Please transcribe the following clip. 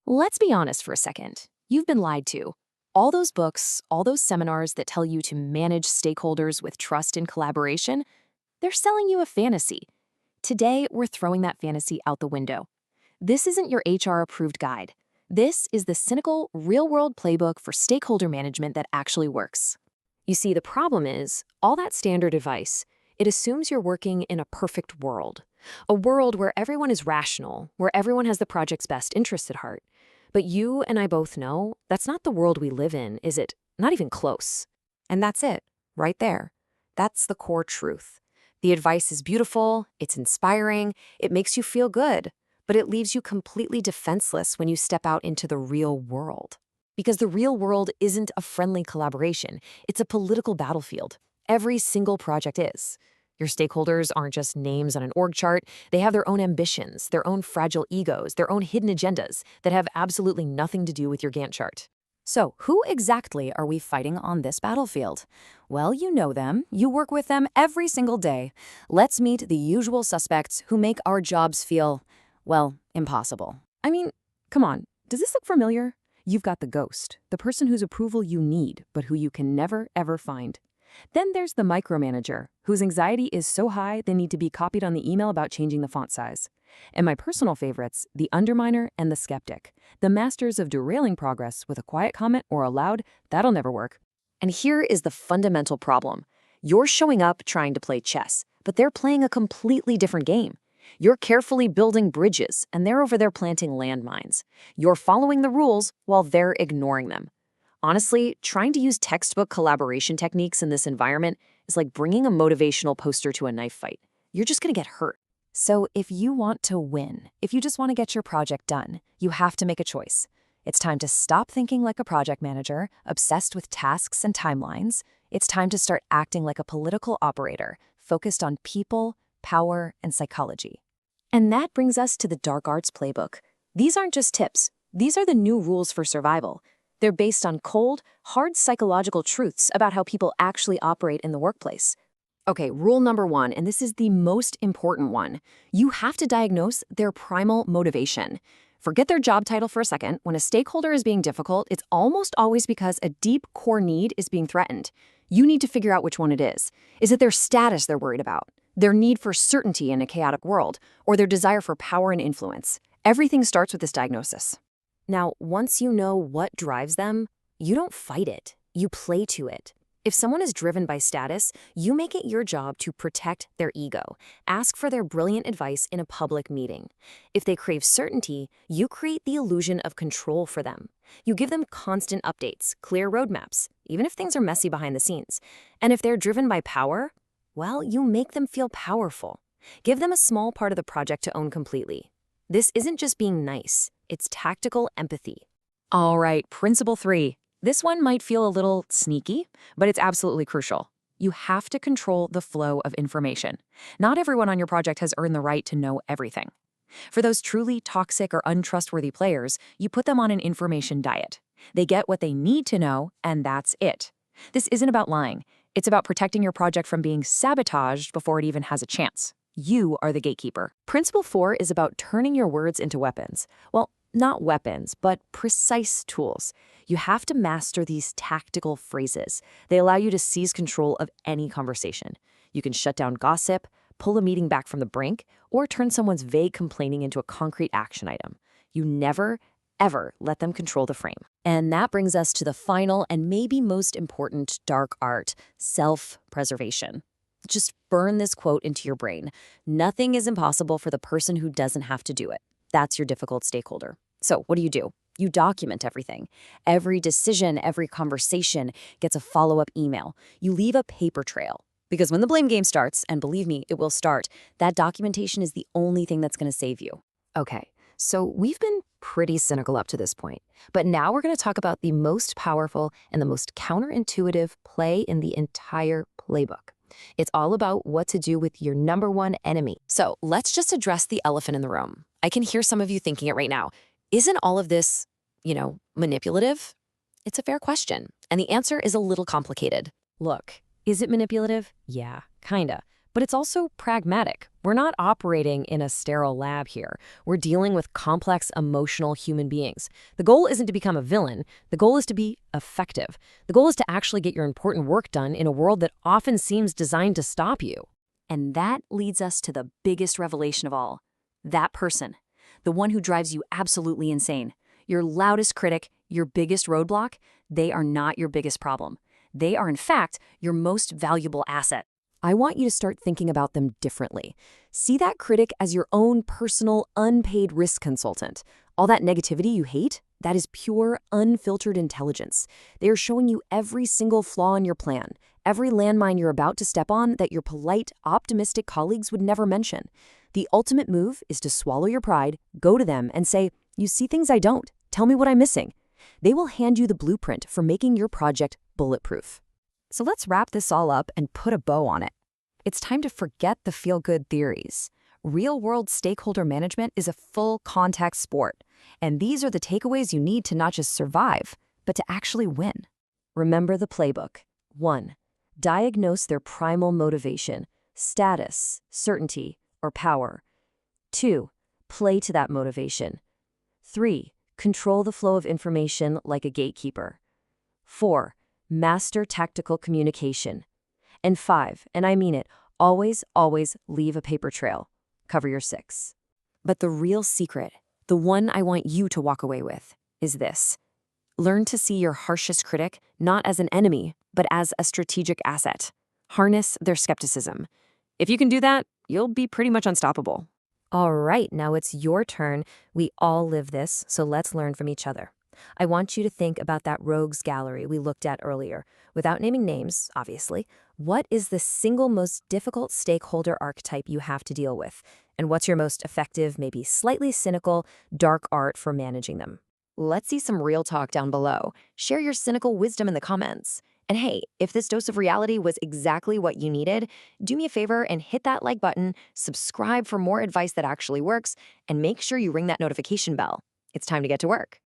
Let's be honest for a second. You've been lied to. All those books, all those seminars that tell you to manage stakeholders with trust and collaboration, they're selling you a fantasy. Today, we're throwing that fantasy out the window. This isn't your HR-approved guide. This is the cynical, real-world playbook for stakeholder management that actually works. You see, the problem is, all that standard advice, it assumes you're working in a perfect world. A world where everyone is rational, where everyone has the project's best interests at heart. But you and I both know that's not the world we live in, is it? Not even close. And that's it, right there. That's the core truth. The advice is beautiful, it's inspiring, it makes you feel good, but it leaves you completely defenseless when you step out into the real world. Because the real world isn't a friendly collaboration, it's a political battlefield. Every single project is. Your stakeholders aren't just names on an org chart, they have their own ambitions, their own fragile egos, their own hidden agendas that have absolutely nothing to do with your Gantt chart. So, who exactly are we fighting on this battlefield? Well, you know them. You work with them every single day. Let's meet the usual suspects who make our jobs feel, well, impossible. I mean, come on, does this look familiar? You've got the ghost, the person whose approval you need, but who you can never, ever find. Then there's the micromanager, whose anxiety is so high they need to be copied on the email about changing the font size. And my personal favorites, the underminer and the skeptic, the masters of derailing progress with a quiet comment or a loud, "That'll never work." And here is the fundamental problem. You're showing up trying to play chess, but they're playing a completely different game. You're carefully building bridges, and they're over there planting landmines. You're following the rules while they're ignoring them. Honestly, trying to use textbook collaboration techniques in this environment is like bringing a motivational poster to a knife fight. You're just gonna get hurt. So, if you want to win, if you just want to get your project done, you have to make a choice. It's time to stop thinking like a project manager, obsessed with tasks and timelines. It's time to start acting like a political operator, focused on people, power, and psychology. And that brings us to the dark arts playbook. These aren't just tips. These are the new rules for survival. They're based on cold, hard psychological truths about how people actually operate in the workplace. Okay, rule number 1, and this is the most important one. You have to diagnose their primal motivation. Forget their job title for a second. When a stakeholder is being difficult, it's almost always because a deep core need is being threatened. You need to figure out which one it is. Is it their status they're worried about? Their need for certainty in a chaotic world? Or their desire for power and influence? Everything starts with this diagnosis. Now, once you know what drives them, you don't fight it. You play to it. If someone is driven by status, you make it your job to protect their ego. Ask for their brilliant advice in a public meeting. If they crave certainty, you create the illusion of control for them. You give them constant updates, clear roadmaps, even if things are messy behind the scenes. And if they're driven by power, well, you make them feel powerful. Give them a small part of the project to own completely. This isn't just being nice, it's tactical empathy. All right, principle 3. This one might feel a little sneaky, but it's absolutely crucial. You have to control the flow of information. Not everyone on your project has earned the right to know everything. For those truly toxic or untrustworthy players, you put them on an information diet. They get what they need to know, and that's it. This isn't about lying. It's about protecting your project from being sabotaged before it even has a chance. You are the gatekeeper. Principle 4 is about turning your words into weapons. Well, not weapons, but precise tools. You have to master these tactical phrases. They allow you to seize control of any conversation. You can shut down gossip, pull a meeting back from the brink, or turn someone's vague complaining into a concrete action item. You never, ever let them control the frame. And that brings us to the final and maybe most important dark art, self-preservation. Just burn this quote into your brain. Nothing is impossible for the person who doesn't have to do it. That's your difficult stakeholder. So what do? You document everything. Every decision, every conversation gets a follow-up email. You leave a paper trail. Because when the blame game starts, and believe me, it will start, that documentation is the only thing that's going to save you. Okay, so we've been pretty cynical up to this point. But now we're going to talk about the most powerful and the most counterintuitive play in the entire playbook. It's all about what to do with your number one enemy. So let's just address the elephant in the room. I can hear some of you thinking it right now. Isn't all of this, manipulative? It's a fair question, and the answer is a little complicated. Look, is it manipulative? Yeah, kinda. But it's also pragmatic. We're not operating in a sterile lab here. We're dealing with complex, emotional human beings. The goal isn't to become a villain. The goal is to be effective. The goal is to actually get your important work done in a world that often seems designed to stop you. And that leads us to the biggest revelation of all. That person, the one who drives you absolutely insane, your loudest critic, your biggest roadblock, they are not your biggest problem. They are, in fact, your most valuable asset. I want you to start thinking about them differently. See that critic as your own personal, unpaid risk consultant. All that negativity you hate, that is pure, unfiltered intelligence. They are showing you every single flaw in your plan, every landmine you're about to step on that your polite, optimistic colleagues would never mention. The ultimate move is to swallow your pride, go to them, and say, "You see things I don't. Tell me what I'm missing." They will hand you the blueprint for making your project bulletproof. So let's wrap this all up and put a bow on it. It's time to forget the feel-good theories. Real-world stakeholder management is a full-contact sport, and these are the takeaways you need to not just survive, but to actually win. Remember the playbook. 1. Diagnose their primal motivation, status, certainty, or power. 2. Play to that motivation. 3. Control the flow of information like a gatekeeper. 4. Master tactical communication. And 5, and I mean it, always, always leave a paper trail. Cover your 6. But the real secret, the one I want you to walk away with, is this. Learn to see your harshest critic not as an enemy, but as a strategic asset. Harness their skepticism. If you can do that, you'll be pretty much unstoppable. All right, now it's your turn. We all live this, so let's learn from each other. I want you to think about that rogues gallery we looked at earlier. Without naming names, obviously, what is the single most difficult stakeholder archetype you have to deal with? And what's your most effective, maybe slightly cynical, dark art for managing them? Let's see some real talk down below. Share your cynical wisdom in the comments. And hey, if this dose of reality was exactly what you needed, do me a favor and hit that like button, subscribe for more advice that actually works, and make sure you ring that notification bell. It's time to get to work.